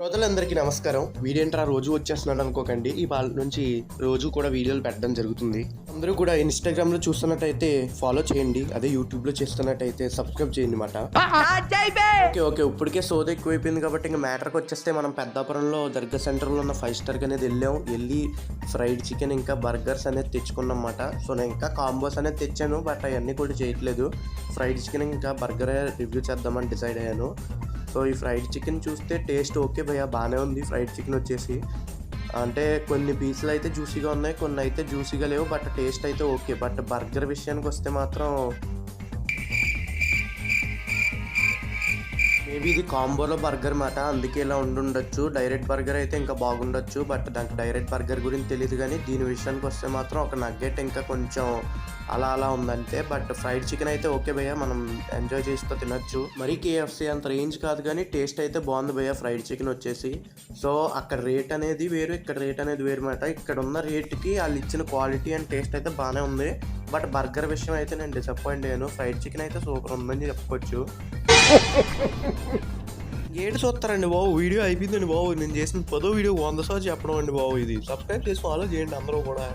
శ్రోతలందరికీ నమస్కారం. వీడేంట్రా రోజు వచ్చేస్తున్నాడు అనుకోకండి. ఇవాళ నుంచి రోజు కూడా వీడియోలు పెట్టడం జరుగుతుంది. అందరూ కూడా ఇన్‌స్టాగ్రామ్‌లో చూస్తున్నట్టయితే ఫాలో చేయండి. అదే యూట్యూబ్‌లో చేస్తున్నట్టయితే సబ్స్క్రైబ్ చేయండి మాట. ఓకే. ఇప్పటికే సోది ఎక్కువైపోయింది కాబట్టి ఇంక మ్యాటర్‌కి వచ్చేస్తే మనం పెద్దాపురంలో దర్గా సెంటర్‌లో ఉన్న 5 స్టార్‌కి అనేది వెళ్ళి ఫ్రైడ్ చికెన్ ఇంకా బర్గర్స్ అనేది తెచ్చుకున్నాం మాట. సో నేను ఇంకా కాంబోస్ అనేది తెచ్చాను. బట్ అవన్నీ కూడా చేయట్లేదు. ఫ్రైడ్ చికెన్ ఇంకా బర్గరే రివ్యూ చేద్దామని డిసైడ్ అయ్యాను. సో ఈ ఫ్రైడ్ చికెన్ చూస్తే టేస్ట్ ఓకే భయ్యా, బాగానే ఉంది. ఫ్రైడ్ చికెన్ వచ్చేసి అంటే కొన్ని పీసులు అయితే జ్యూసీగా ఉన్నాయి, కొన్ని అయితే జ్యూసీగా లేవు. బట్ టేస్ట్ అయితే ఓకే. బట్ బర్గర్ విషయానికి వస్తే మాత్రం మేబీ ఇది కాంబోలో బర్గర్ మాట, అందుకే ఇలా ఉండుండొచ్చు. డైరెక్ట్ బర్గర్ అయితే ఇంకా బాగుండొచ్చు. బట్ దానికి డైరెక్ట్ బర్గర్ గురించి తెలియదు. కానీ దీని విషయానికి వస్తే మాత్రం ఒక నగ్గెట్ ఇంకా కొంచెం అలా ఉందంటే. బట్ ఫ్రైడ్ చికెన్ అయితే ఓకే భయ్య, మనం ఎంజాయ్ చేస్తూ తినొచ్చు. మరీ కేఎఫ్సీ అంత రేంజ్ కాదు కానీ టేస్ట్ అయితే బాగుంది భయ్య ఫ్రైడ్ చికెన్ వచ్చేసి. సో అక్కడ రేట్ అనేది వేరు, ఇక్కడ రేట్ అనేది వేరు మాట. ఇక్కడ ఉన్న రేట్కి వాళ్ళు ఇచ్చిన క్వాలిటీ అండ్ టేస్ట్ అయితే బాగానే ఉంది. బట్ బర్గర్ విషయం అయితే నేను డిసప్పాయింట్ అయ్యాను. ఫ్రైడ్ చికెన్ అయితే సూపర్ ఉందని చెప్పుకోవచ్చు. ఏడు చూస్తారండి బాబు, వీడియో అయిపోయిందండి బాబు. నేను చేసిన 10వ వీడియో 100 సార్లు చెప్పడం అండి బాబు. ఇది సబ్స్క్రైబ్ చేసి ఫాలో చేయండి అందరూ కూడా.